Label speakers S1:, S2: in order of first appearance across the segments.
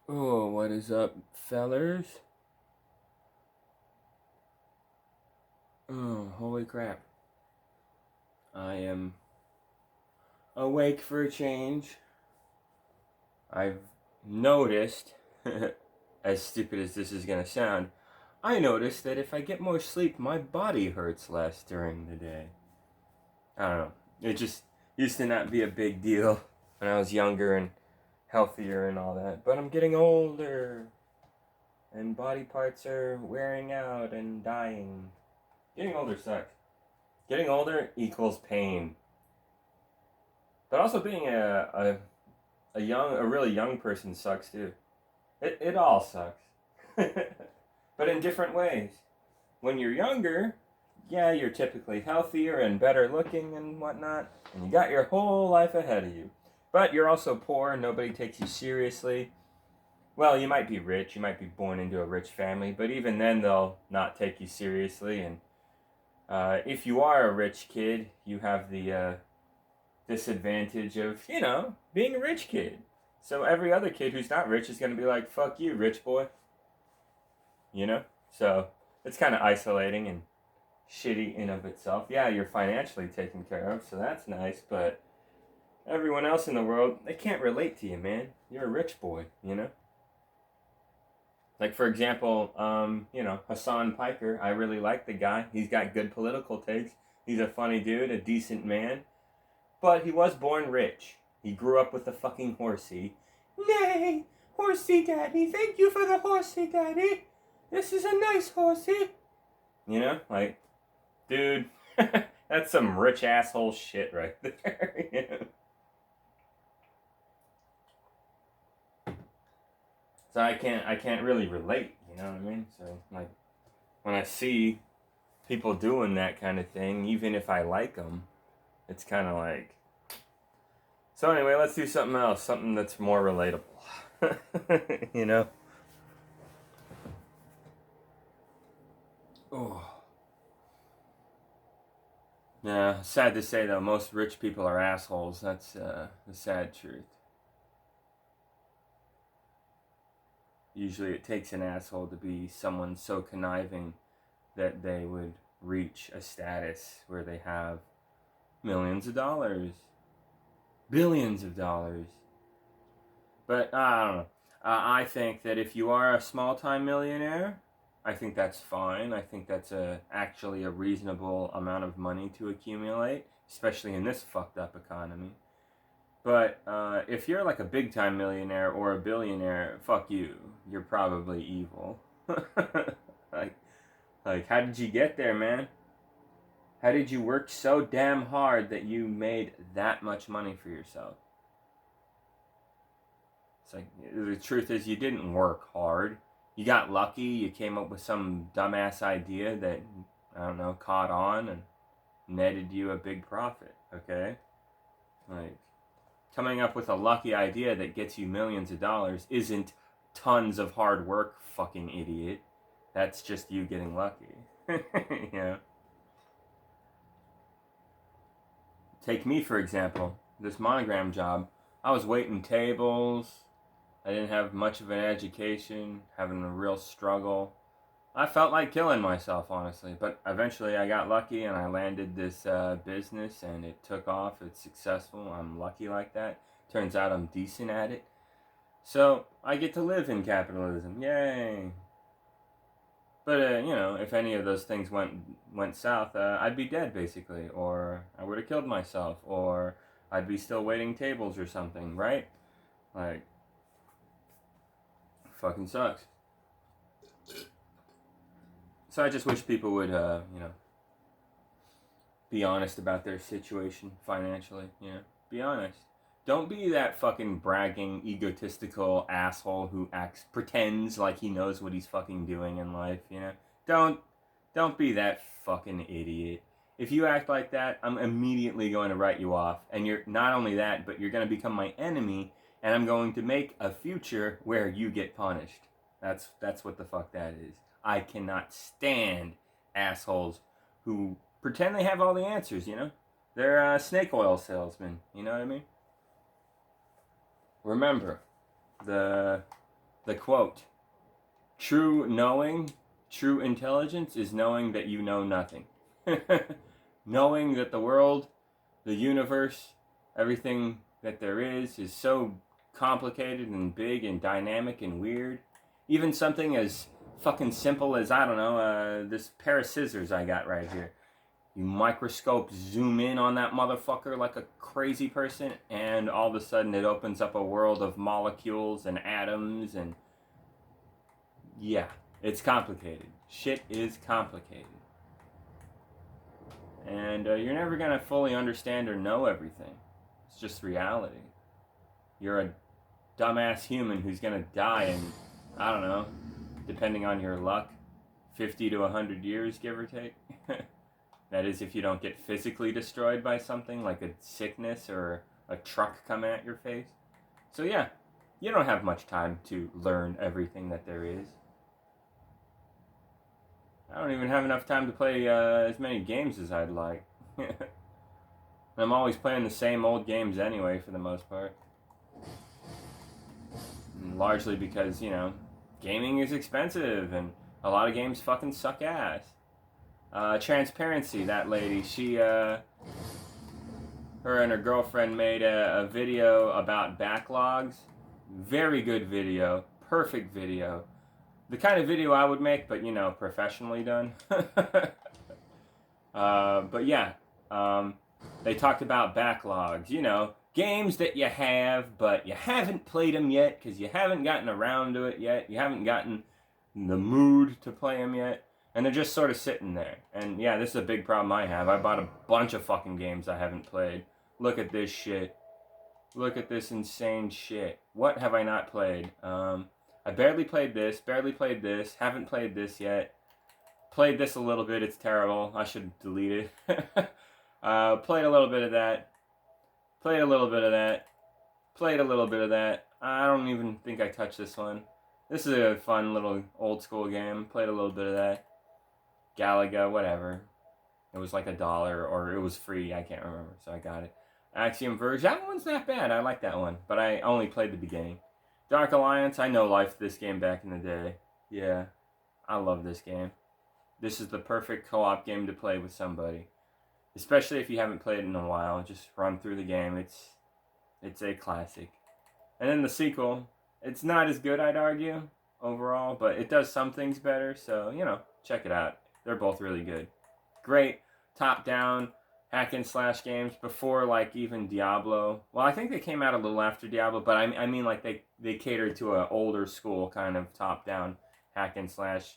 S1: Oh, what is up, fellers? Oh, holy crap. I am awake for a change. I've noticed, as stupid as this is gonna sound, I noticed that if I get more sleep, my body hurts less during the day. I don't know. It just used to not be a big deal when I was younger and healthier and all that. But I'm getting older, and body parts are wearing out and dying. Getting older sucks. Getting older equals pain. But also being a really young person sucks too. It all sucks. But in different ways. When you're younger, yeah, you're typically healthier and better looking and whatnot, and you got your whole life ahead of you. But you're also poor, nobody takes you seriously. Well, you might be rich, you might be born into a rich family, but even then they'll not take you seriously. And if you are a rich kid, you have the disadvantage of, being a rich kid. So every other kid who's not rich is going to be like, fuck you, rich boy. You know? So it's kind of isolating and shitty in of itself. Yeah, you're financially taken care of, so that's nice, but everyone else in the world, they can't relate to you, man. You're a rich boy, you know? Like, for example, Hassan Piker, I really like the guy. He's got good political takes. He's a funny dude, a decent man. But he was born rich. He grew up with a fucking horsey. Nay, horsey daddy, thank you for the horsey daddy. This is a nice horsey. Like, dude, that's some rich asshole shit right there. So I can't really relate, you know what I mean? So like when I see people doing that kind of thing, even if I like them, it's kind of like. So anyway, let's do something else, something that's more relatable. you know? Oh. Yeah, sad to say though, most rich people are assholes. That's the sad truth. Usually it takes an asshole to be someone so conniving that they would reach a status where they have millions of dollars, billions of dollars. But I don't know. I think that if you are a small time millionaire, I think that's fine. I think that's actually a reasonable amount of money to accumulate, especially in this fucked up economy. But if you're like a big time millionaire or a billionaire, fuck you. You're probably evil. like, how did you get there, man? How did you work so damn hard that you made that much money for yourself? It's like the truth is you didn't work hard. You got lucky. You came up with some dumbass idea that I don't know caught on and netted you a big profit. Okay, like coming up with a lucky idea that gets you millions of dollars isn't tons of hard work, fucking idiot. That's just you getting lucky. you know. Take me for example. This monogram job. I was waiting tables. I didn't have much of an education, having a real struggle. I felt like killing myself, honestly, but eventually I got lucky and I landed this business and it took off. It's successful. I'm lucky like that. Turns out I'm decent at it. So I get to live in capitalism. Yay! But if any of those things went south, I'd be dead basically, or I would have killed myself, or I'd be still waiting tables or something, right? Like, fucking sucks. So I just wish people would, be honest about their situation financially. Be honest. Don't be that fucking bragging, egotistical asshole who pretends like he knows what he's fucking doing in life. Don't, don't be that fucking idiot. If you act like that, I'm immediately going to write you off. And you're not only that, but you're going to become my enemy, and I'm going to make a future where you get punished. That's what the fuck that is. I cannot stand assholes who pretend they have all the answers. They're snake oil salesmen. You know what I mean? Remember, the The quote, true knowing, true intelligence is knowing that you know nothing. Knowing that the world, the universe, everything that there is so complicated and big and dynamic and weird. Even something as fucking simple as, I don't know, this pair of scissors I got right here. You microscope zoom in on that motherfucker like a crazy person, and all of a sudden it opens up a world of molecules and atoms, and yeah, it's complicated. Shit is complicated. And you're never going to fully understand or know everything. It's just reality. You're a dumbass human who's going to die in, I don't know, depending on your luck, 50 to 100 years, give or take. That is, if you don't get physically destroyed by something like a sickness or a truck coming at your face. So yeah, you don't have much time to learn everything that there is. I don't even have enough time to play as many games as I'd like. I'm always playing the same old games anyway, for the most part. And largely because, you know, gaming is expensive and a lot of games fucking suck ass. Transparency, that lady, she, her and her girlfriend made a video about backlogs. Very good video. Perfect video. The kind of video I would make, but, you know, professionally done. But yeah, they talked about backlogs. You know, games that you have, but you haven't played them yet because you haven't gotten around to it yet. You haven't gotten the mood to play them yet. And they're just sort of sitting there. And yeah, this is a big problem I have. I bought a bunch of fucking games I haven't played. Look at this shit. Look at this insane shit. What have I not played? I barely played this, haven't played this yet. Played this a little bit, it's terrible. I should delete it. Played a little bit of that. Played a little bit of that. Played a little bit of that. I don't even think I touched this one. This is a fun little old school game. Played a little bit of that. Galaga, whatever. It was like $1 or it was free, I can't remember, so I got it. Axiom Verge, that one's not bad. I like that one, but I only played the beginning. Dark Alliance, I know life this game back in the day. Yeah, I love this game. This is the perfect co-op game to play with somebody. Especially if you haven't played it in a while. Just run through the game. It's a classic. And then the sequel, it's not as good, I'd argue, overall, but it does some things better, so, you know, check it out. They're both really good. Great top-down hack and slash games before, like, even Diablo. Well, I think they came out a little after Diablo, but I mean like they catered to an older school kind of top-down hack and slash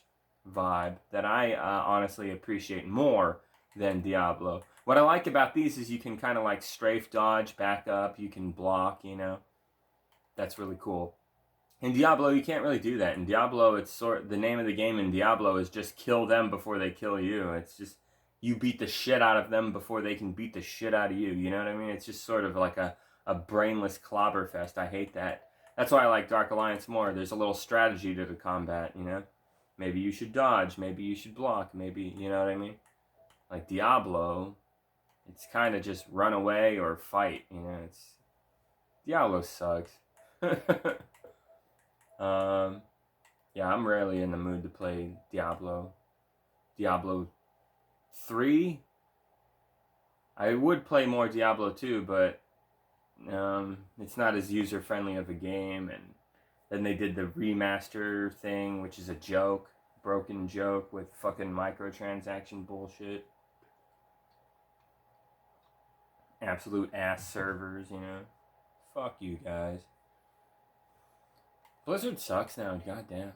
S1: vibe that I honestly appreciate more than Diablo. What I like about these is you can kind of like strafe dodge, back up, you can block, you know. That's really cool. In Diablo, you can't really do that. In Diablo, it's the name of the game in Diablo is just kill them before they kill you. It's just you beat the shit out of them before they can beat the shit out of you. You know what I mean? It's just sort of like a brainless clobber fest. I hate that. That's why I like Dark Alliance more. There's a little strategy to the combat, you know? Maybe you should dodge. Maybe you should block. Maybe, you know what I mean? Like Diablo, it's kind of just run away or fight, you know? Diablo sucks. Yeah, I'm rarely in the mood to play Diablo. Diablo 3? I would play more Diablo 2, but it's not as user-friendly of a game, and then they did the remaster thing, which is a joke, broken joke with fucking microtransaction bullshit. Absolute ass servers, you know. Fuck you guys. Blizzard sucks now, goddamn.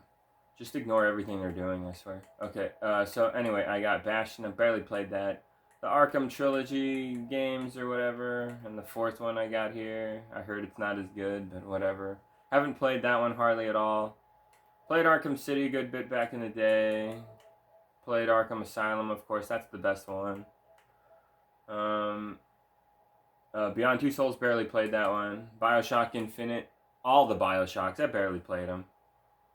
S1: Just ignore everything they're doing, I swear. Okay, so anyway, I got Bashed and I barely played that. The Arkham Trilogy games or whatever, and the fourth one I got here. I heard it's not as good, but whatever. Haven't played that one hardly at all. Played Arkham City a good bit back in the day. Played Arkham Asylum, of course, that's the best one. Beyond Two Souls, barely played that one. Bioshock Infinite, all the Bioshocks, I barely played them.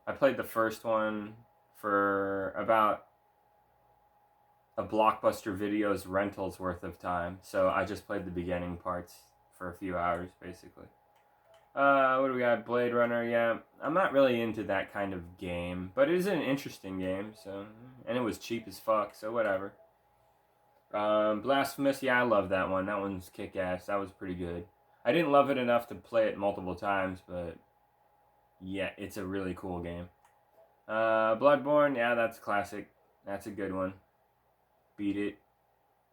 S1: I played the first one for about a Blockbuster Videos rental's worth of time, so I just played the beginning parts for a few hours, basically. What do we got? Blade Runner, yeah. I'm not really into that kind of game, but it is an interesting game, so... And it was cheap as fuck, so whatever. Blasphemous, yeah, I love that one. That one's kick-ass. That was pretty good. I didn't love it enough to play it multiple times, but... Yeah, it's a really cool game. Bloodborne, yeah, that's classic. That's a good one. Beat it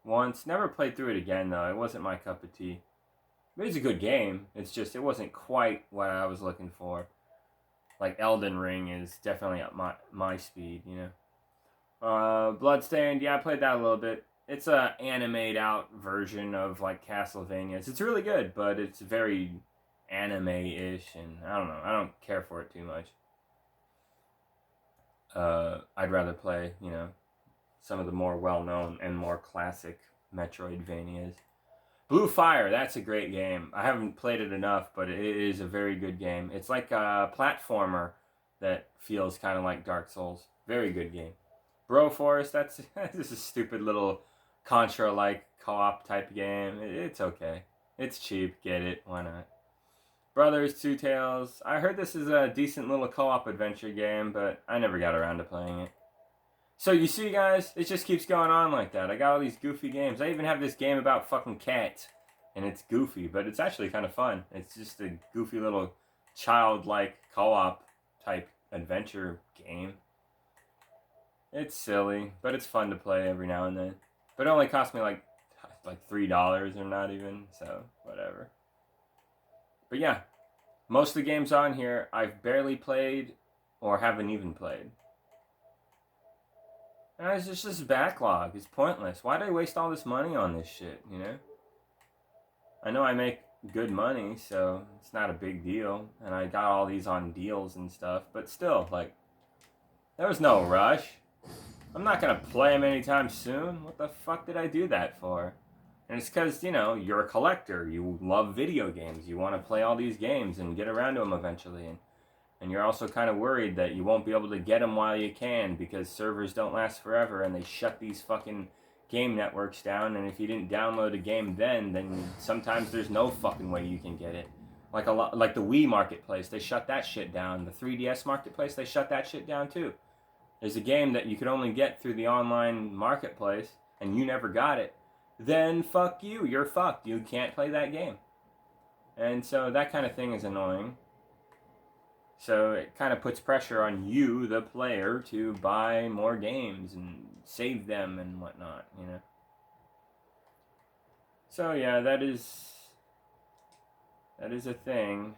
S1: once. Never played through it again, though. It wasn't my cup of tea. But it's a good game. It's just, it wasn't quite what I was looking for. Like, Elden Ring is definitely up my speed, you know? Bloodstained, yeah, I played that a little bit. It's a animated out version of, like, Castlevania's. It's really good, but it's very anime-ish, and I don't know. I don't care for it too much. I'd rather play, you know, some of the more well-known and more classic Metroidvanias. Blue Fire, that's a great game. I haven't played it enough, but it is a very good game. It's like a platformer that feels kind of like Dark Souls. Very good game. Broforce, that's this is a stupid little Contra-like co-op type game. It's okay. It's cheap. Get it. Why not? Brothers, Two Tales. I heard this is a decent little co-op adventure game, but I never got around to playing it. So you see, guys, it just keeps going on like that. I got all these goofy games. I even have this game about fucking cats, and it's goofy, but it's actually kind of fun. It's just a goofy little childlike co-op type adventure game. It's silly, but it's fun to play every now and then. But it only cost me like $3 or not even, so whatever. But yeah, most of the games on here I've barely played or haven't even played. And it's just this backlog. It's pointless. Why do I waste all this money on this shit, you know? I know I make good money, so it's not a big deal. And I got all these on deals and stuff. But still, like, there was no rush. I'm not going to play them anytime soon. What the fuck did I do that for? And it's because, you know, you're a collector. You love video games. You want to play all these games and get around to them eventually. And you're also kind of worried that you won't be able to get them while you can because servers don't last forever and they shut these fucking game networks down. And if you didn't download a game then sometimes there's no fucking way you can get it. Like the Wii marketplace, they shut that shit down. The 3DS marketplace, they shut that shit down too. There's a game that you could only get through the online marketplace and you never got it. Then fuck you. You're fucked. You can't play that game. And so that kind of thing is annoying. So it kind of puts pressure on you, the player, to buy more games and save them and whatnot, you know. So yeah, that is a thing.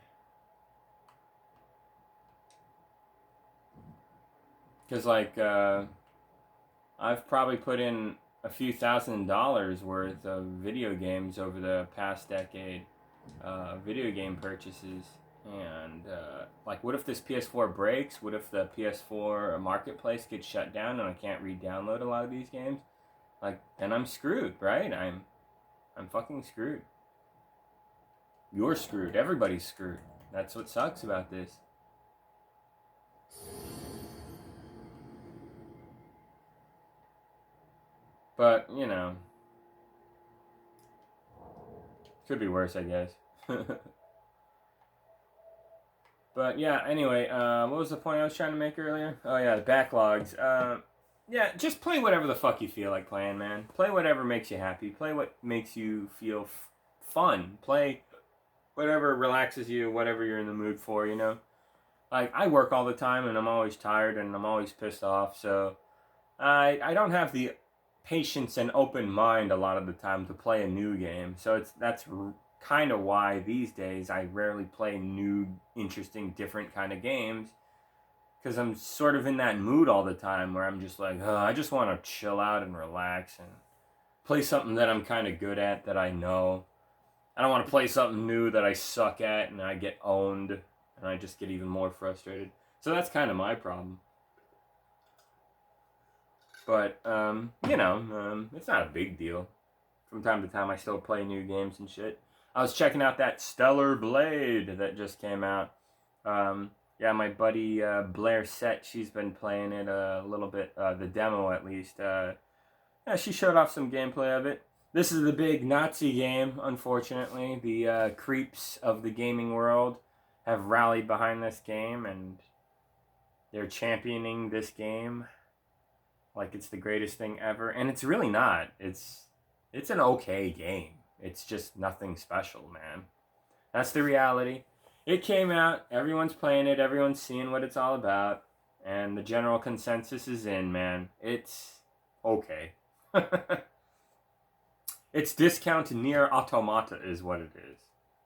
S1: Because like, I've probably put in a few $1,000s worth of video games over the past decade, video game purchases. And, like, what if this PS4 breaks? What if the PS4 marketplace gets shut down and I can't re-download a lot of these games? Like, then I'm screwed, right? I'm fucking screwed. You're screwed. Everybody's screwed. That's what sucks about this. But, you know, could be worse, I guess. But yeah, anyway, what was the point I was trying to make earlier? Oh yeah, the backlogs. Yeah, just play whatever the fuck you feel like playing, man. Play whatever makes you happy. Play what makes you feel fun. Play whatever relaxes you, whatever you're in the mood for, you know? Like, I work all the time and I'm always tired and I'm always pissed off, so I don't have the patience and open mind a lot of the time to play a new game. So that's kind of why these days I rarely play new, interesting, different kind of games, because I'm sort of in that mood all the time where I'm just like, I just want to chill out and relax and play something that I'm kind of good at, that I know. I don't want to play something new that I suck at and I get owned and I just get even more frustrated. So that's kind of my problem. But, you know, it's not a big deal. From time to time I still play new games and shit. I was checking out that Stellar Blade that just came out. Yeah, my buddy Blair Set, she's been playing it a little bit, the demo at least. Yeah, she showed off some gameplay of it. This is the big Nazi game, unfortunately. The creeps of the gaming world have rallied behind this game, and they're championing this game like it's the greatest thing ever, and it's really not. It's an okay game. It's just nothing special, man. That's the reality. It came out, everyone's playing it, everyone's seeing what it's all about, and the general consensus is in, man. It's okay. It's discount Nier Automata is what it is.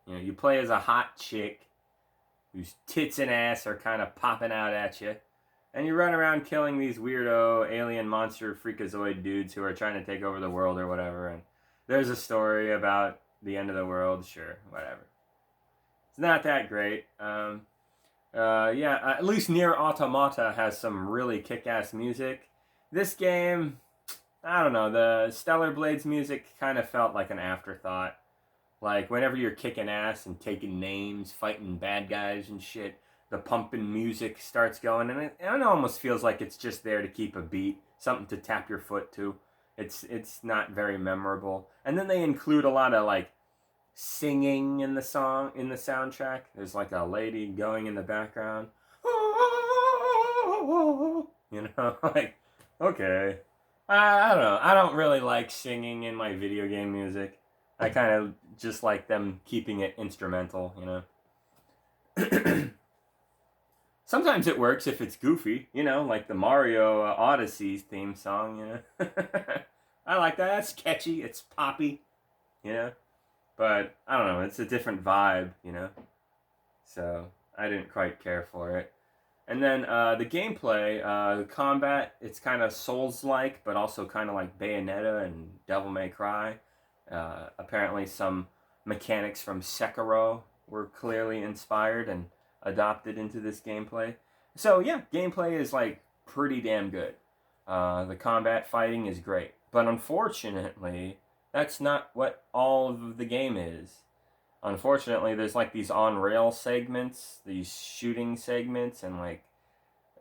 S1: You know, you play as a hot chick whose tits and ass are kind of popping out at you, and you run around killing these weirdo alien monster freakazoid dudes who are trying to take over the world or whatever, and there's a story about the end of the world, sure, whatever. It's not that great. At least Nier Automata has some really kick-ass music. This game, I don't know, the Stellar Blades music kind of felt like an afterthought. Like, whenever you're kicking ass and taking names, fighting bad guys and shit, the pumping music starts going, and it almost feels like it's just there to keep a beat, something to tap your foot to. It's not very memorable. And then they include a lot of, like, singing in the soundtrack. There's, like, a lady going in the background. You know, like, okay. I don't know. I don't really like singing in my video game music. I kind of just like them keeping it instrumental, you know. Sometimes it works if it's goofy, you know, like the Mario Odyssey theme song, you know. I like that. It's catchy. It's poppy, you know. But, I don't know. It's a different vibe, you know. So, I didn't quite care for it. And then the gameplay, the combat, it's kind of Souls-like, but also kind of like Bayonetta and Devil May Cry. Apparently some mechanics from Sekiro were clearly inspired and adopted into this gameplay. So yeah, gameplay is like pretty damn good. The combat fighting is great. But unfortunately, that's not what all of the game is. Unfortunately, there's like these on-rail segments, these shooting segments, and like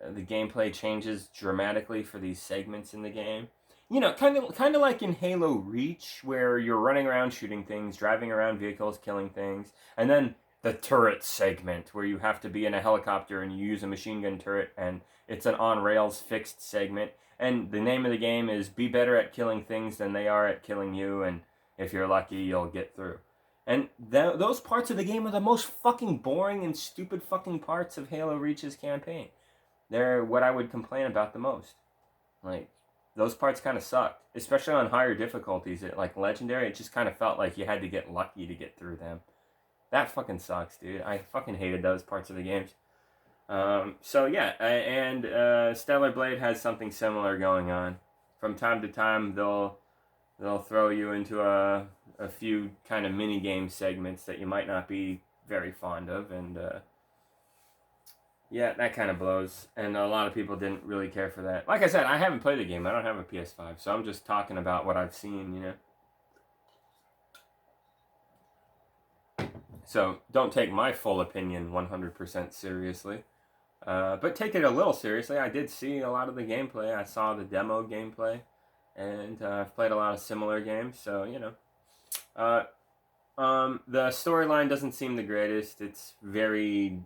S1: the gameplay changes dramatically for these segments in the game. You know, kind of like in Halo Reach, where you're running around shooting things, driving around vehicles, killing things, and then the turret segment, where you have to be in a helicopter and you use a machine gun turret, and it's an on-rails fixed segment, and the name of the game is be better at killing things than they are at killing you, and if you're lucky, you'll get through. And those parts of the game are the most fucking boring and stupid fucking parts of Halo Reach's campaign. They're what I would complain about the most. Like, those parts kind of sucked. Especially on higher difficulties. Like Legendary, it just kind of felt like you had to get lucky to get through them. That fucking sucks, dude. I fucking hated those parts of the games. So yeah, and Stellar Blade has something similar going on. From time to time, they'll throw you into a few kind of mini game segments that you might not be very fond of, and yeah, that kind of blows. And a lot of people didn't really care for that. Like I said, I haven't played the game. I don't have a PS5, so I'm just talking about what I've seen, you know. So don't take my full opinion 100% seriously. But take it a little seriously. I did see a lot of the gameplay. I saw the demo gameplay. And I've played a lot of similar games, so, you know. The storyline doesn't seem the greatest. It's very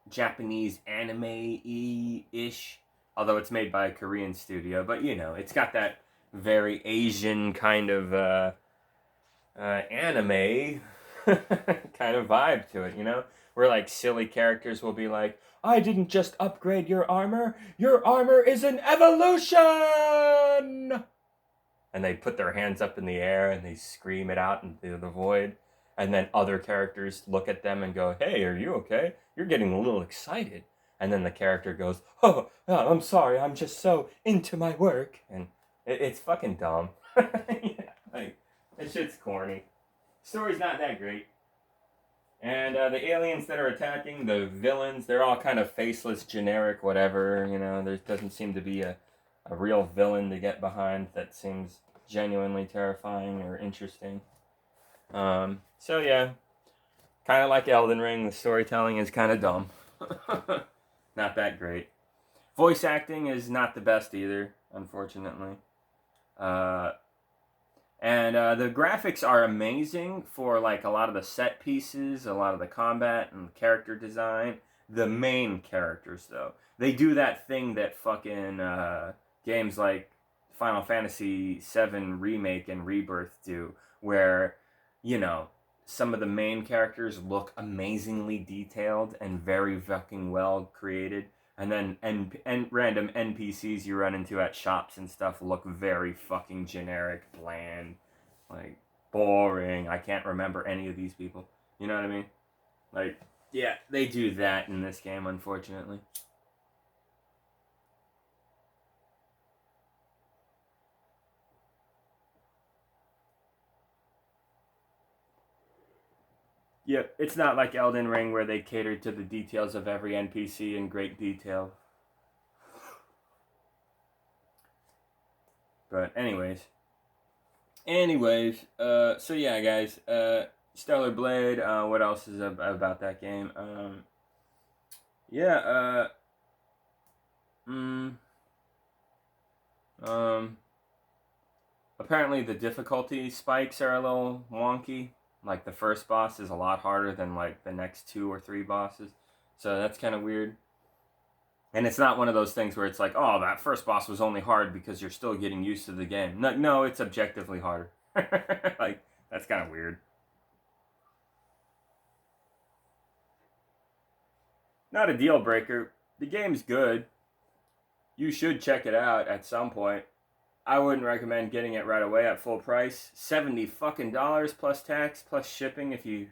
S1: Japanese anime-y-ish, although it's made by a Korean studio. But, you know, it's got that very Asian kind of anime kind of vibe to it, you know? Where, like, silly characters will be like, I didn't just upgrade your armor is an evolution! And they put their hands up in the air and they scream it out into the void. And then other characters look at them and go, hey, are you okay? You're getting a little excited. And then the character goes, oh, I'm sorry, I'm just so into my work. And it's fucking dumb. Yeah, like, that shit's corny. Story's not that great. And the aliens that are attacking, the villains, they're all kind of faceless, generic, whatever, you know. There doesn't seem to be a real villain to get behind that seems genuinely terrifying or interesting. So yeah, kind of like Elden Ring, the storytelling is kind of dumb. Not that great. Voice acting is not the best either, unfortunately. And the graphics are amazing for like a lot of the set pieces, a lot of the combat and character design. The main characters, though, they do that thing that fucking games like Final Fantasy VII Remake and Rebirth do, where, you know, some of the main characters look amazingly detailed and very fucking well created, and then random NPCs you run into at shops and stuff look very fucking generic, bland, like boring. I can't remember any of these people. You know what I mean? Like, yeah, they do that in this game, unfortunately. Yep, it's not like Elden Ring where they cater to the details of every NPC in great detail. But so yeah, guys, Stellar Blade. What else is about that game? Yeah. Mm, um, Apparently the difficulty spikes are a little wonky. Like the first boss is a lot harder than like the next 2 or 3 bosses, so that's kind of weird. And it's not one of those things where it's like, oh, that first boss was only hard because you're still getting used to the game. No, no, it's objectively harder. Like, that's kind of weird. Not a deal breaker. The game's good. You should check it out at some point. I wouldn't recommend getting it right away at full price. $70 fucking dollars plus tax plus shipping if you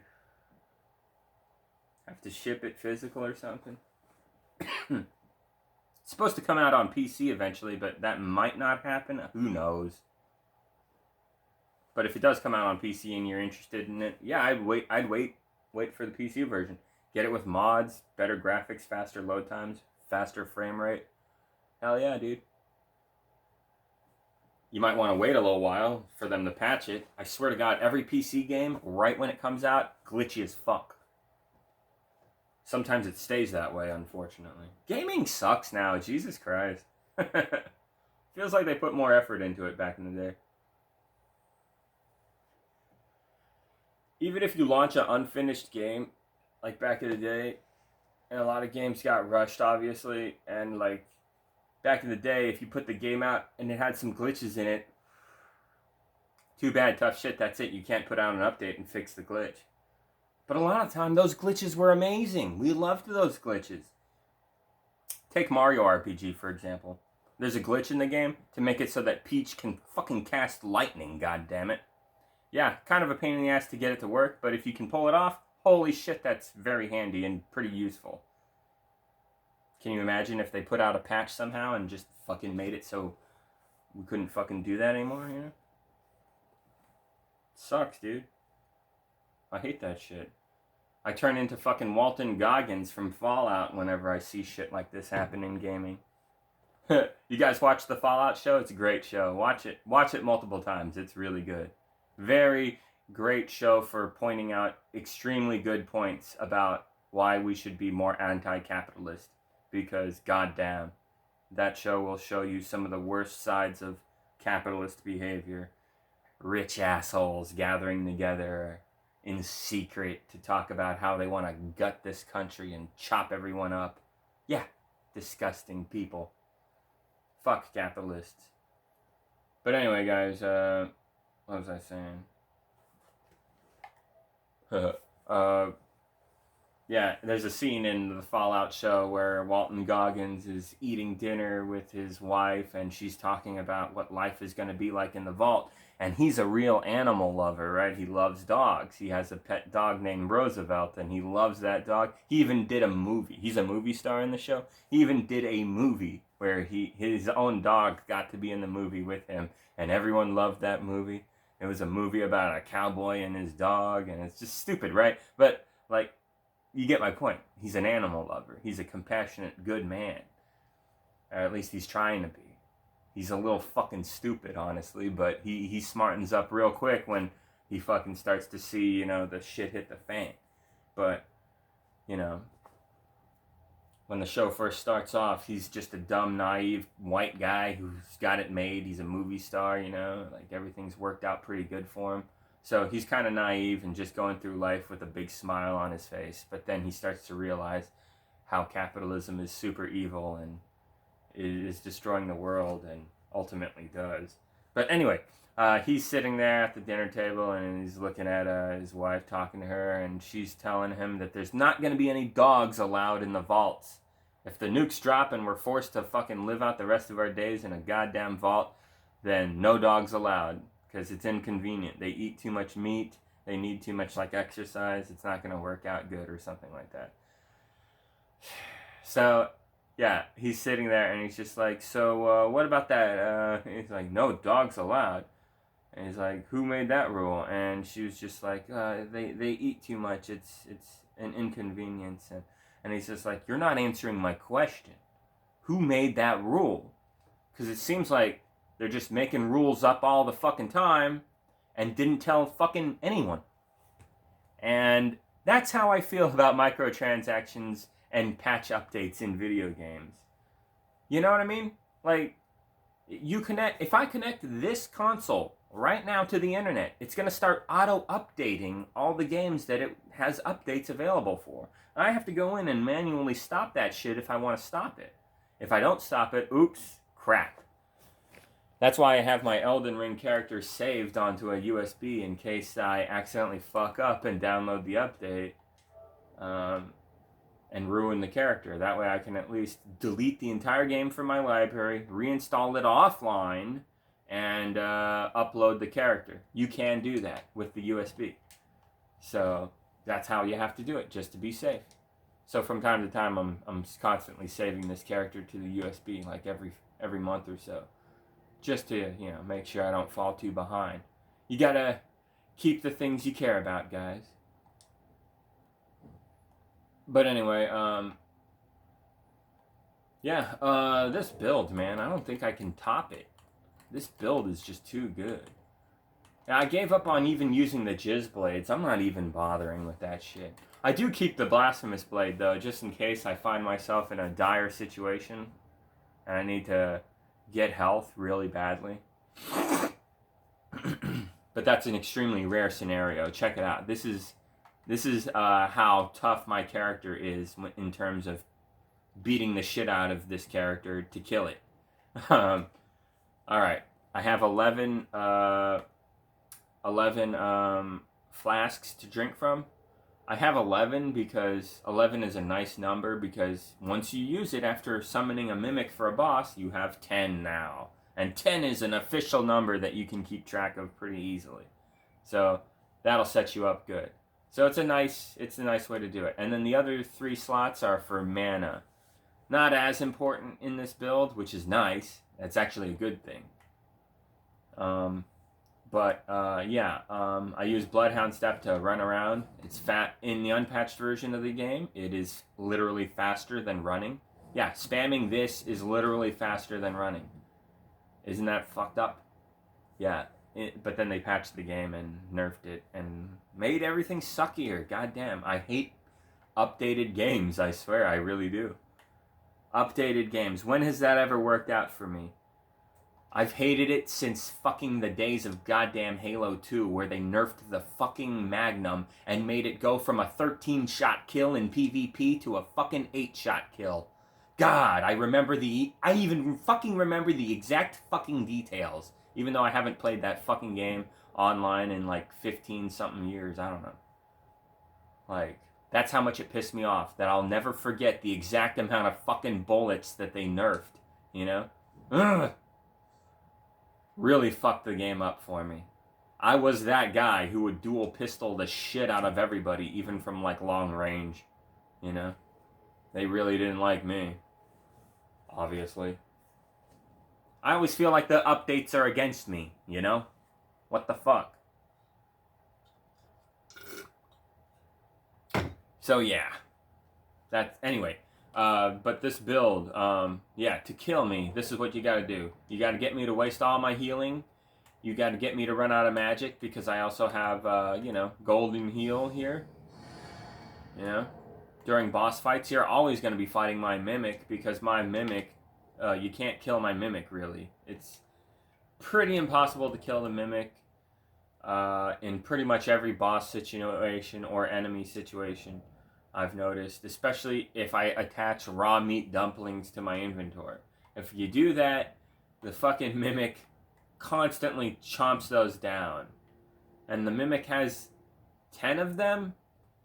S1: have to ship it physical or something. It's supposed to come out on PC eventually, but that might not happen. Who knows? But if it does come out on PC and you're interested in it, yeah, I'd wait for the PC version. Get it with mods, better graphics, faster load times, faster frame rate. Hell yeah, dude. You might want to wait a little while for them to patch it. I swear to God, every PC game, right when it comes out, glitchy as fuck. Sometimes it stays that way, unfortunately. Gaming sucks now, Jesus Christ. Feels like they put more effort into it back in the day. Even if you launch an unfinished game, like back in the day, and a lot of games got rushed, obviously, and like back in the day, if you put the game out and it had some glitches in it, too bad, tough shit, that's it. You can't put out an update and fix the glitch. But a lot of time, those glitches were amazing. We loved those glitches. Take Mario RPG, for example. There's a glitch in the game to make it so that Peach can fucking cast lightning, goddammit. Yeah, kind of a pain in the ass to get it to work, but if you can pull it off, holy shit, that's very handy and pretty useful. Can you imagine if they put out a patch somehow and just fucking made it so we couldn't fucking do that anymore, you know? Sucks, dude. I hate that shit. I turn into fucking Walton Goggins from Fallout whenever I see shit like this happen in gaming. You guys watch the Fallout show? It's a great show. Watch it. Watch it multiple times. It's really good. Very great show for pointing out extremely good points about why we should be more anti-capitalist. Because, goddamn, that show will show you some of the worst sides of capitalist behavior. Rich assholes gathering together in secret to talk about how they want to gut this country and chop everyone up. Yeah, disgusting people. Fuck capitalists. But anyway, guys, what was I saying? Yeah, there's a scene in the Fallout show where Walton Goggins is eating dinner with his wife and she's talking about what life is going to be like in the vault. And he's a real animal lover, right? He loves dogs. He has a pet dog named Roosevelt and he loves that dog. He even did a movie. He's a movie star in the show. He even did a movie where his own dog got to be in the movie with him. And everyone loved that movie. It was a movie about a cowboy and his dog. And it's just stupid, right? But, like, you get my point. He's an animal lover. He's a compassionate, good man. Or at least he's trying to be. He's a little fucking stupid, honestly, but he smartens up real quick when he fucking starts to see, the shit hit the fan. But, when the show first starts off, he's just a dumb, naive white guy who's got it made. He's a movie star, you know, like everything's worked out pretty good for him. So he's kind of naive and just going through life with a big smile on his face. But then he starts to realize how capitalism is super evil and is destroying the world, and ultimately does. But anyway, he's sitting there at the dinner table and he's looking at his wife, talking to her, and she's telling him that there's not going to be any dogs allowed in the vaults. If the nukes drop and we're forced to fucking live out the rest of our days in a goddamn vault, then no dogs allowed, because it's inconvenient. They eat too much meat. They need too much like exercise. It's not going to work out good or something like that. So, yeah, he's sitting there and he's just like, so what about that? He's like, no dogs allowed. And he's like, who made that rule? And she was just like, they eat too much. It's an inconvenience. And he's just like, you're not answering my question. Who made that rule? Because it seems like they're just making rules up all the fucking time and didn't tell fucking anyone. And that's how I feel about microtransactions and patch updates in video games. You know what I mean? Like, if I connect this console right now to the internet, it's going to start auto-updating all the games that it has updates available for. I have to go in and manually stop that shit if I want to stop it. If I don't stop it, oops, crap. That's why I have my Elden Ring character saved onto a USB in case I accidentally fuck up and download the update and ruin the character. That way I can at least delete the entire game from my library, reinstall it offline, and upload the character. You can do that with the USB. So that's how you have to do it, just to be safe. So from time to time, I'm constantly saving this character to the USB, like every month or so, just to make sure I don't fall too behind. You gotta keep the things you care about, guys. But anyway, this build, man, I don't think I can top it. This build is just too good. Now, I gave up on even using the Jizz Blades. I'm not even bothering with that shit. I do keep the Blasphemous Blade, though, just in case I find myself in a dire situation and I need to get health really badly. But that's an extremely rare scenario. Check it out. This is how tough my character is in terms of beating the shit out of this character to kill it. All right, I have 11 flasks to drink from. I have 11 because 11 is a nice number, because once you use it after summoning a mimic for a boss, you have 10 now. And 10 is an official number that you can keep track of pretty easily. So that'll set you up good. So it's a nice way to do it. And then the other 3 slots are for mana. Not as important in this build, which is nice. That's actually a good thing. I use Bloodhound Step to run around. It's in the unpatched version of the game. It is literally faster than running. Yeah, spamming this is literally faster than running. Isn't that fucked up? Yeah, but then they patched the game and nerfed it and made everything suckier. Goddamn, I hate updated games. I swear, I really do. Updated games. When has that ever worked out for me? I've hated it since fucking the days of goddamn Halo 2, where they nerfed the fucking Magnum and made it go from a 13-shot kill in PvP to a fucking 8-shot kill. God, I even fucking remember the exact fucking details, even though I haven't played that fucking game online in like 15-something years. I don't know. Like, that's how much it pissed me off, that I'll never forget the exact amount of fucking bullets that they nerfed, you know? Ugh! Really fucked the game up for me. I was that guy who would dual pistol the shit out of everybody, even from like long range, you know? They really didn't like me. Obviously. I always feel like the updates are against me, you know? What the fuck? So yeah. Anyway. But this build, to kill me, this is what you gotta do. You gotta get me to waste all my healing. You gotta get me to run out of magic, because I also have, golden heal here. You know? during boss fights, you're always going to be fighting my Mimic, because my Mimic, you can't kill my Mimic, really. It's pretty impossible to kill the Mimic in pretty much every boss situation or enemy situation, I've noticed, especially if I attach raw meat dumplings to my inventory. If you do that, the fucking Mimic constantly chomps those down. And the Mimic has 10 of them,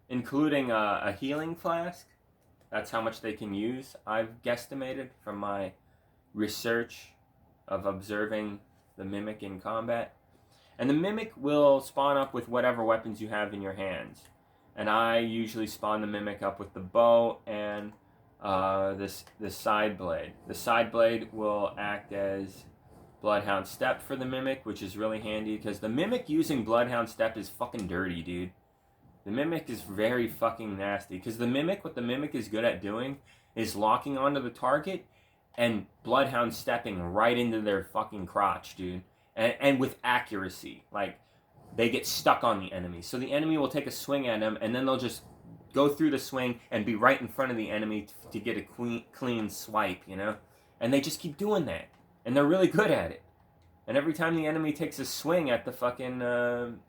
S1: including a healing flask. That's how much they can use, I've guesstimated from my research of observing the Mimic in combat. And the Mimic will spawn up with whatever weapons you have in your hands. And I usually spawn the Mimic up with the bow and this side blade. The side blade will act as Bloodhound Step for the Mimic, which is really handy, because the Mimic using Bloodhound Step is fucking dirty, dude. The Mimic is very fucking nasty, because what the Mimic is good at doing is locking onto the target and Bloodhound stepping right into their fucking crotch, dude. And with accuracy. Like, they get stuck on the enemy. So the enemy will take a swing at them, and then they'll just go through the swing and be right in front of the enemy to get a clean swipe, you know? And they just keep doing that. And they're really good at it. And every time the enemy takes a swing at the fucking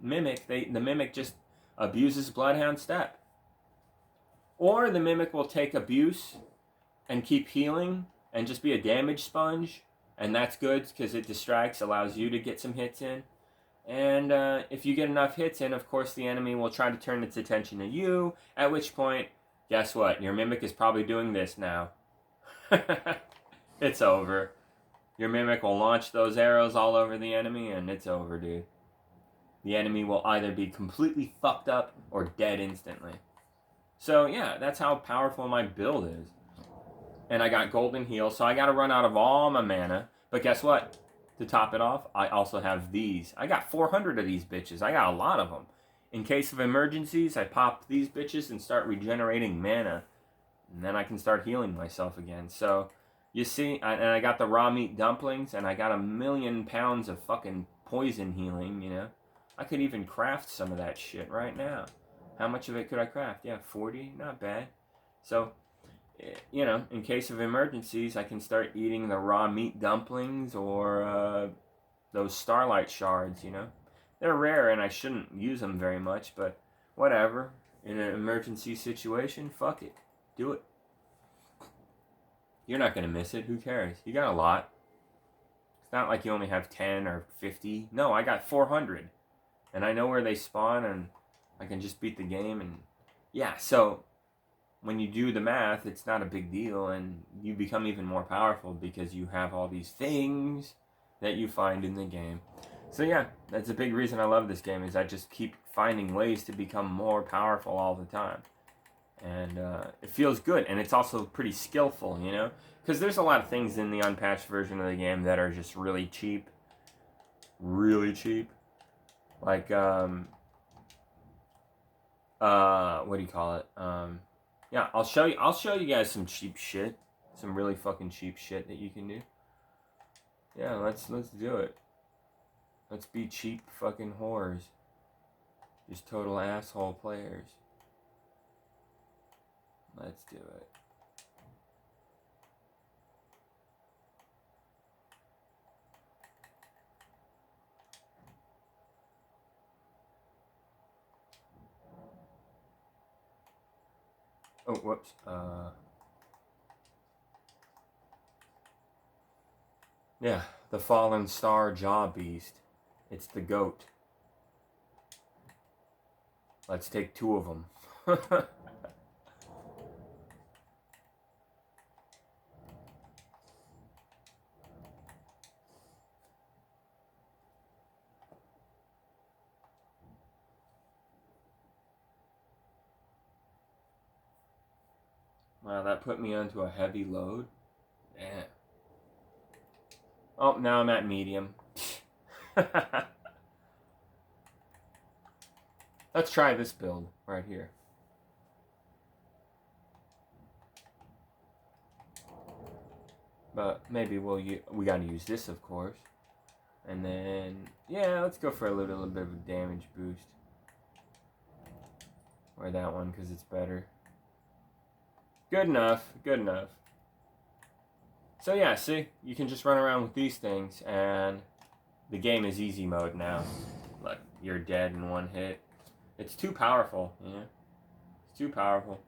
S1: Mimic, the Mimic just abuses Bloodhound Step. Or the Mimic will take abuse and keep healing and just be a damage sponge. And that's good because it distracts, allows you to get some hits in. And if you get enough hits in, of course, the enemy will try to turn its attention to you. At which point, guess what? Your Mimic is probably doing this now. It's over. Your Mimic will launch those arrows all over the enemy, and it's over, dude. The enemy will either be completely fucked up or dead instantly. So, yeah, that's how powerful my build is. And I got Golden Heal, so I gotta run out of all my mana. But guess what? To top it off, I also have these. I got 400 of these bitches. I got a lot of them. In case of emergencies, I pop these bitches and start regenerating mana. And then I can start healing myself again. So, you see, and I got the raw meat dumplings, and I got 1,000,000 pounds of fucking poison healing, you know? I could even craft some of that shit right now. How much of it could I craft? Yeah, 40? Not bad. So, you know, in case of emergencies, I can start eating the raw meat dumplings or those starlight shards, you know. They're rare and I shouldn't use them very much, but whatever. In an emergency situation, fuck it. Do it. You're not going to miss it. Who cares? You got a lot. It's not like you only have 10 or 50. No, I got 400. And I know where they spawn and I can just beat the game. And yeah, so when you do the math, it's not a big deal, and you become even more powerful because you have all these things that you find in the game. So yeah, that's a big reason I love this game, is I just keep finding ways to become more powerful all the time. And it feels good, and it's also pretty skillful, you know? Because there's a lot of things in the unpatched version of the game that are just really cheap. Really cheap. Like, what do you call it? Yeah, I'll show you guys some cheap shit. Some really fucking cheap shit that you can do. Yeah, let's do it. Let's be cheap fucking whores. Just total asshole players. Let's do it. Oh, whoops. Yeah, the fallen star jaw beast. It's the goat. Let's take 2 of them. Wow, that put me onto a heavy load. Damn. Oh, now I'm at medium. Let's try this build right here. But maybe we gotta use this, of course. And then, yeah, let's go for a little bit of a damage boost. Or that one, because it's better. Good enough. Good enough. So yeah, see? You can just run around with these things, and the game is easy mode now. Like, you're dead in one hit. It's too powerful, you know? It's too powerful.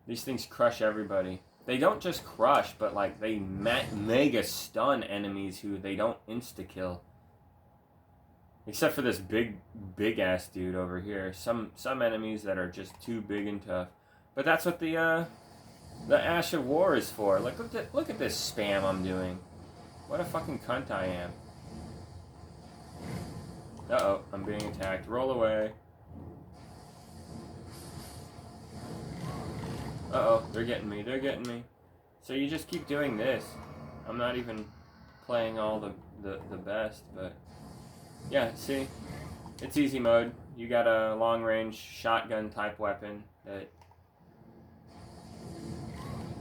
S1: These things crush everybody. They don't just crush, but like they mega stun enemies who they don't insta-kill. Except for this big ass dude over here. Some enemies that are just too big and tough. But that's what the Ash of War is for. Like, look at this spam I'm doing. What a fucking cunt I am. Uh-oh, I'm being attacked. Roll away. Uh-oh, they're getting me. They're getting me. So you just keep doing this. I'm not even playing all the best, but... Yeah, see? It's easy mode. You got a long-range shotgun type weapon that...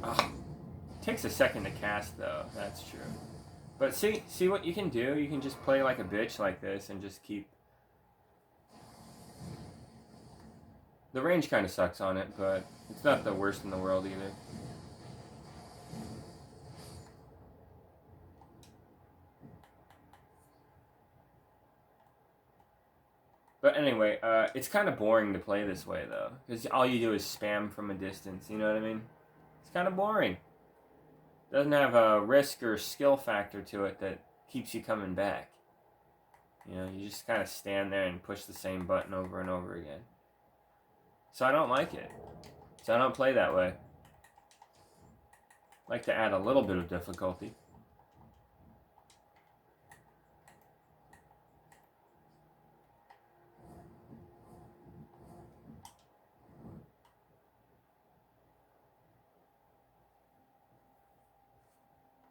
S1: Oh, takes a second to cast, though. That's true. But see what you can do? You can just play like a bitch like this and just keep... The range kind of sucks on it, but it's not the worst in the world either. But anyway, it's kind of boring to play this way, though. Because all you do is spam from a distance, you know what I mean? It's kind of boring. Doesn't have a risk or skill factor to it that keeps you coming back. You know, you just kind of stand there and push the same button over and over again. So I don't like it. So I don't play that way. I like to add a little bit of difficulty.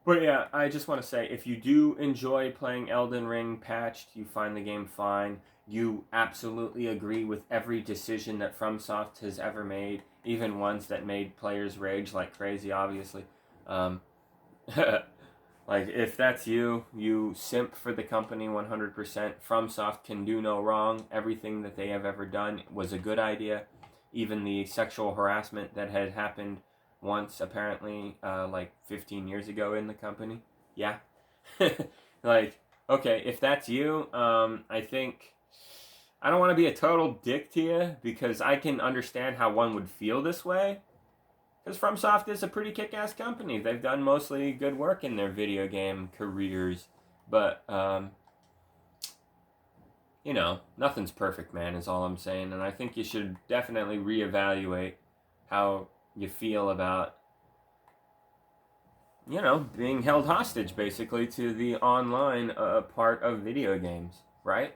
S1: But yeah, I just want to say, if you do enjoy playing Elden Ring patched, you find the game fine, you absolutely agree with every decision that FromSoft has ever made, even ones that made players rage like crazy, obviously. Like, if that's you, you simp for the company 100%. FromSoft can do no wrong. Everything that they have ever done was a good idea. Even the sexual harassment that had happened once, apparently, like 15 years ago in the company. Yeah. Like, okay, if that's you, I think... I don't want to be a total dick to you, because I can understand how one would feel this way. Because FromSoft is a pretty kick-ass company. They've done mostly good work in their video game careers. But, you know, nothing's perfect, man, is all I'm saying. And I think you should definitely reevaluate how you feel about, you know, being held hostage, basically, to the online part of video games, right?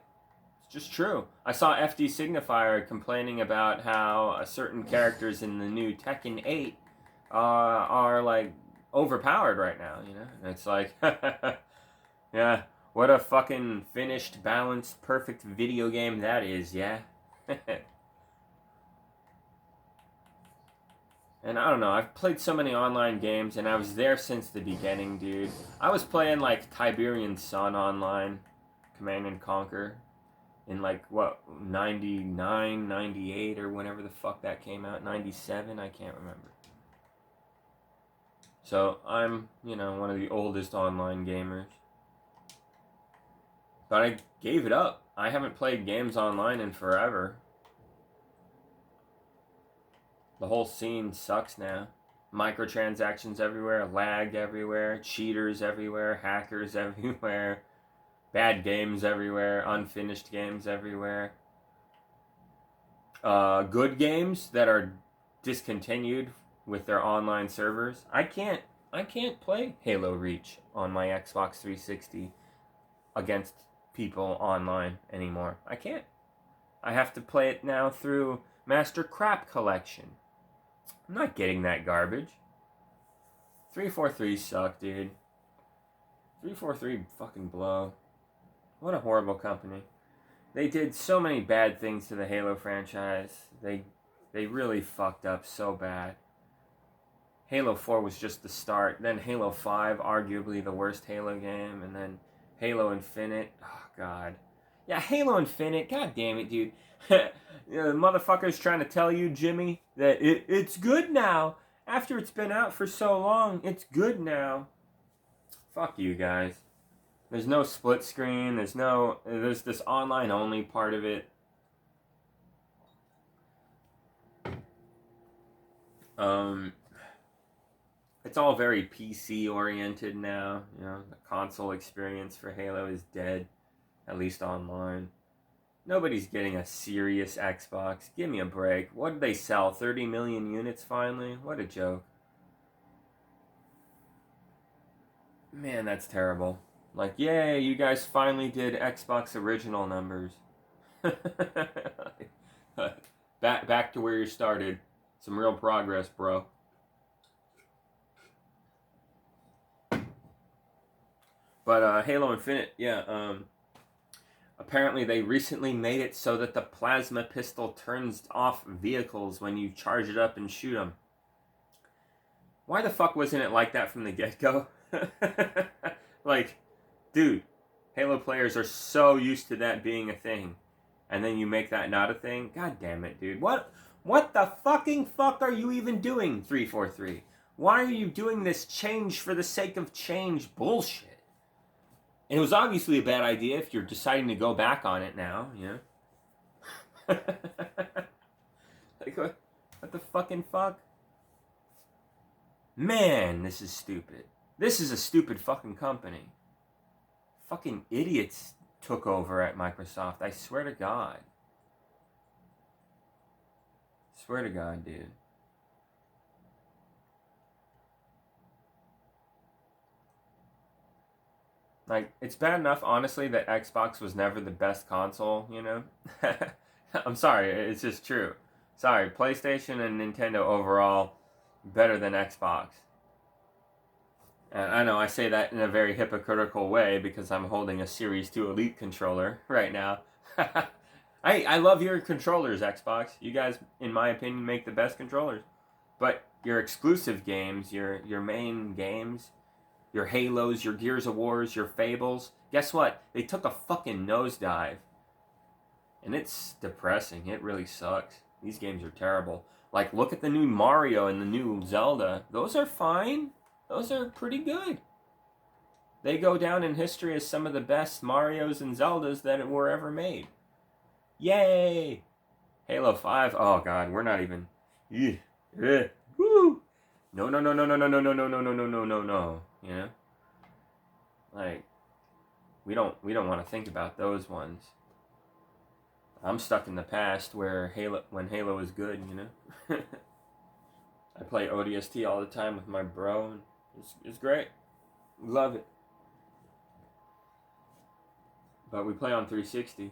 S1: It's just true. I saw FD Signifier complaining about how certain characters in the new Tekken 8 are like overpowered right now, you know? And it's like, yeah, what a fucking finished, balanced, perfect video game that is, yeah? And I don't know, I've played so many online games, and I was there since the beginning, dude. I was playing like Tiberian Sun online, Command and Conquer, in like, what, 99, 98, or whenever the fuck that came out, 97, I can't remember. So I'm, you know, one of the oldest online gamers. But I gave it up. I haven't played games online in forever. The whole scene sucks now. Microtransactions everywhere, lag everywhere, cheaters everywhere, hackers everywhere, bad games everywhere, unfinished games everywhere. Good games that are discontinued with their online servers. I can't play Halo Reach on my Xbox 360 against people online anymore. I can't. I have to play it now through Master Crap Collection. I'm not getting that garbage. 343 suck, dude. 343 fucking blow. What a horrible company. They did so many bad things to the Halo franchise. They really fucked up so bad. Halo 4 was just the start. Then Halo 5, arguably the worst Halo game. And then Halo Infinite. Oh, God. Yeah, Halo Infinite. God damn it, dude. The motherfucker's trying to tell you, Jimmy, that it's good now. After it's been out for so long, it's good now. Fuck you guys. There's no split screen. There's this online only part of it. It's all very PC oriented now. The console experience for Halo is dead, at least online. Nobody's getting a serious Xbox. Give me a break. What did they sell? 30 million units finally? What a joke. Man, that's terrible. Like, yay, you guys finally did Xbox original numbers. back to where you started. Some real progress, bro. But Halo Infinite, yeah, apparently they recently made it so that the plasma pistol turns off vehicles when you charge it up and shoot them. Why the fuck wasn't it like that from the get-go? Like, dude, Halo players are so used to that being a thing. And then you make that not a thing? God damn it, dude. What the fucking fuck are you even doing, 343? Why are you doing this change for the sake of change bullshit? And it was obviously a bad idea if you're deciding to go back on it now, Like, what the fucking fuck? Man, this is stupid. This is a stupid fucking company. Fucking idiots took over at Microsoft. I swear to God. Swear to God, dude. Like, it's bad enough, honestly, that Xbox was never the best console, I'm sorry, it's just true. Sorry, PlayStation and Nintendo overall, better than Xbox. And I know I say that in a very hypocritical way because I'm holding a Series 2 Elite controller right now. I love your controllers, Xbox. You guys, in my opinion, make the best controllers. But your exclusive games, your main games, your Halos, your Gears of Wars, your Fables, guess what? They took a fucking nosedive. And it's depressing. It really sucks. These games are terrible. Like, look at the new Mario and the new Zelda. Those are fine. Those are pretty good. They go down in history as some of the best Marios and Zeldas that were ever made. Yay! Halo 5, oh god, we're not even... Woo! No, no, no, no, no, no, no, no, no, no, no, no, no, no, no. Like, we don't want to think about those ones. I'm stuck in the past when Halo was good, I play ODST all the time with my bro, and it's great. Love it. But we play on 360.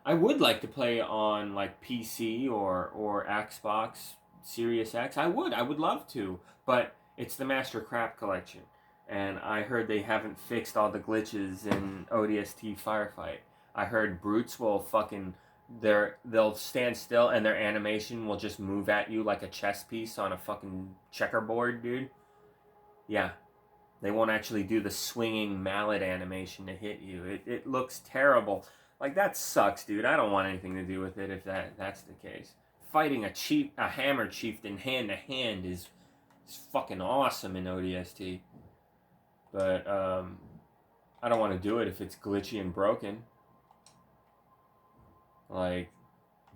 S1: I would like to play on like PC or Xbox Series X. I would love to, but it's the Master Crap Collection, and I heard they haven't fixed all the glitches in ODST Firefight. I heard brutes will fucking they'll stand still and their animation will just move at you like a chess piece on a fucking checkerboard, dude. Yeah. They won't actually do the swinging mallet animation to hit you. It looks terrible. Like, that sucks, dude. I don't want anything to do with it if that's the case. Fighting a hammer chieftain hand to hand is fucking awesome in ODST. But I don't want to do it if it's glitchy and broken. Like,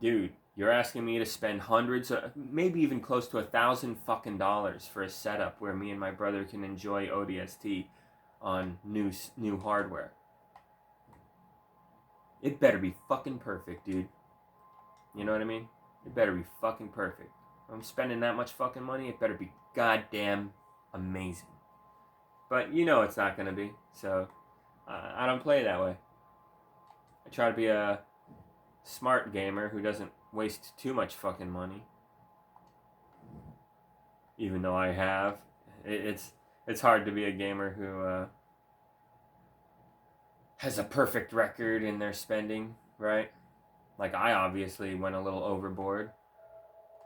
S1: dude, you're asking me to spend hundreds, maybe even close to $1,000 fucking dollars for a setup where me and my brother can enjoy ODST on new hardware. It better be fucking perfect, dude. You know what I mean? It better be fucking perfect. If I'm spending that much fucking money, it better be goddamn amazing. But it's not gonna be, so I don't play that way. I try to be a smart gamer who doesn't waste too much fucking money. Even though I have, it's hard to be a gamer who has a perfect record in their spending, right? Like, I obviously went a little overboard.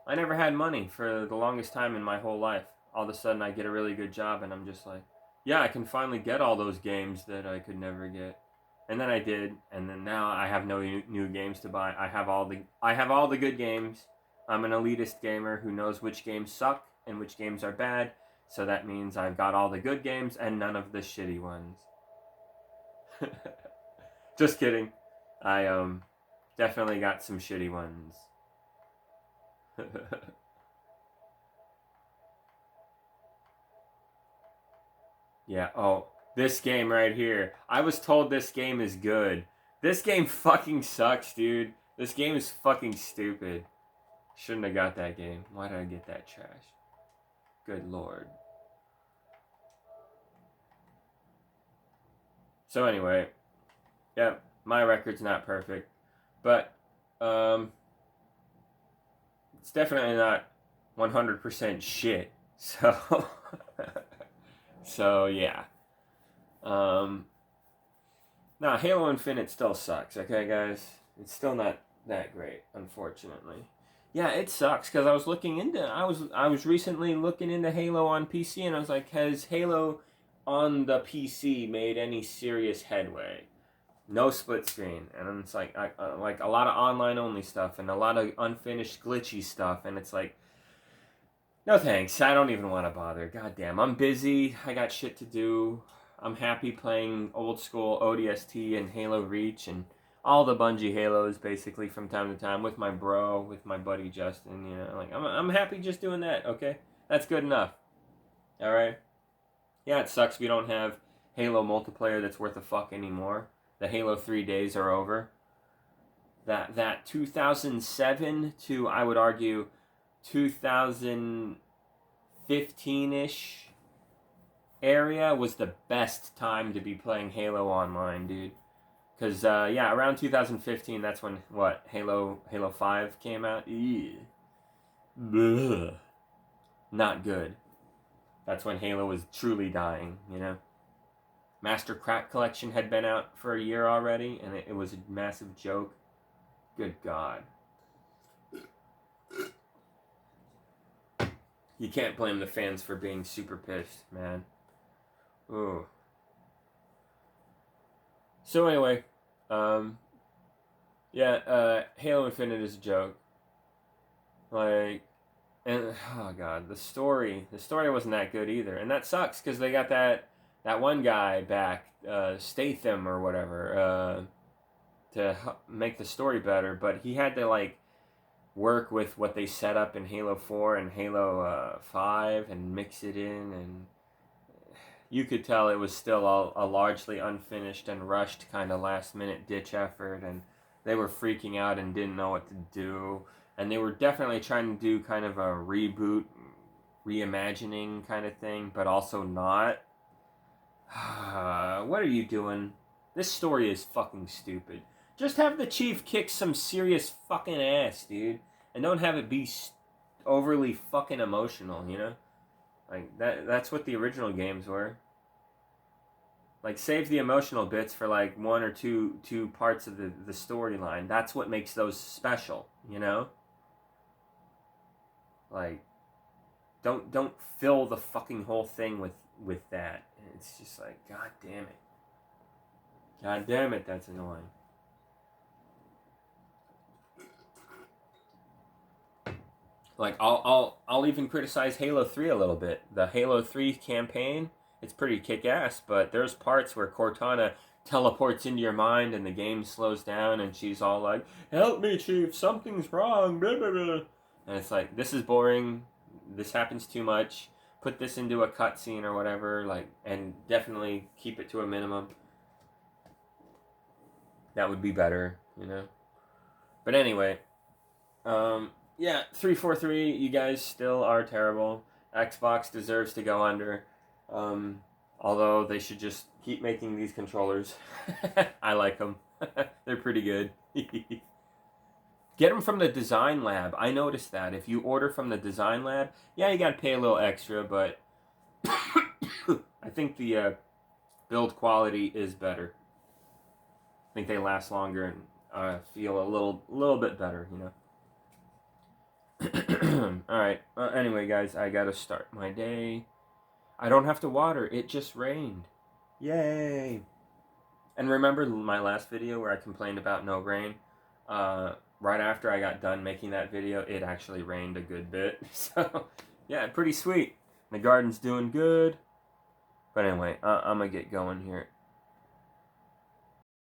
S1: I never had money for the longest time in my whole life. All of a sudden I get a really good job and I'm just like, yeah, I can finally get all those games that I could never get. And then I did, and then now I have no new games to buy. I have all the good games. I'm an elitist gamer who knows which games suck and which games are bad. So that means I've got all the good games and none of the shitty ones. Just kidding. I definitely got some shitty ones. Yeah, oh, this game right here. I was told this game is good. This game fucking sucks, dude. This game is fucking stupid. Shouldn't have got that game. Why did I get that trash? Good lord. So anyway, yeah, my record's not perfect, but it's definitely not 100% shit. So, so yeah. Now Halo Infinite still sucks. Okay, guys, it's still not that great, unfortunately. Yeah, it sucks because I was recently looking into Halo on PC, and I was like, has Halo on the PC made any serious headway? No split screen, and it's like like a lot of online only stuff and a lot of unfinished glitchy stuff, and it's like, no thanks, I don't even want to bother. Goddamn, I'm busy. I got shit to do. I'm happy playing old school ODST and Halo Reach and all the Bungie Halos basically from time to time with my bro, with my buddy Justin. You know, like I'm happy just doing that. Okay, that's good enough. All right. Yeah, it sucks we don't have Halo multiplayer that's worth a fuck anymore. The Halo 3 days are over. That 2007 to, I would argue, 2015-ish area was the best time to be playing Halo Online, dude. Because, yeah, around 2015, that's when, Halo 5 came out? Not good. That's when Halo was truly dying, you know? Master Crack Collection had been out for a year already, and it was a massive joke. Good God. You can't blame the fans for being super pissed, man. Ooh. So anyway, Halo Infinite is a joke. Like, and oh god, the story wasn't that good either, and that sucks because they got that one guy back, Statham or whatever, to make the story better, but he had to like work with what they set up in Halo 4 and Halo 5 and mix it in, and you could tell it was still a largely unfinished and rushed kind of last minute ditch effort, and they were freaking out and didn't know what to do, and they were definitely trying to do kind of a reboot, reimagining kind of thing, but also not. What are you doing? This story is fucking stupid. Just have the Chief kick some serious fucking ass, dude. And don't have it be overly fucking emotional, you know? Like, that's what the original games were. Like, save the emotional bits for, like, one or two parts of the storyline. That's what makes those special, you know? Like, don't fill the fucking whole thing with that. It's just like, god damn it. God damn it, that's annoying. Like, I'll even criticize Halo 3 a little bit. The Halo 3 campaign, it's pretty kick-ass, but there's parts where Cortana teleports into your mind and the game slows down and she's all like, help me, Chief, something's wrong, blah, blah, blah. And it's like, this is boring, this happens too much, put this into a cutscene or whatever, like, and definitely keep it to a minimum. That would be better, you know? But anyway, yeah, 343, you guys still are terrible. Xbox deserves to go under. Although they should just keep making these controllers. I like them. They're pretty good. Get them from the design lab. I noticed that. If you order from the design lab, yeah, you gotta pay a little extra, but I think the build quality is better. I think they last longer and feel a little bit better, you know. Alright, anyway guys, I gotta start my day. I don't have to water, it just rained. Yay! And remember my last video where I complained about no rain? Right after I got done making that video, it actually rained a good bit. So, yeah, pretty sweet. The garden's doing good. But anyway, I'm gonna get going here.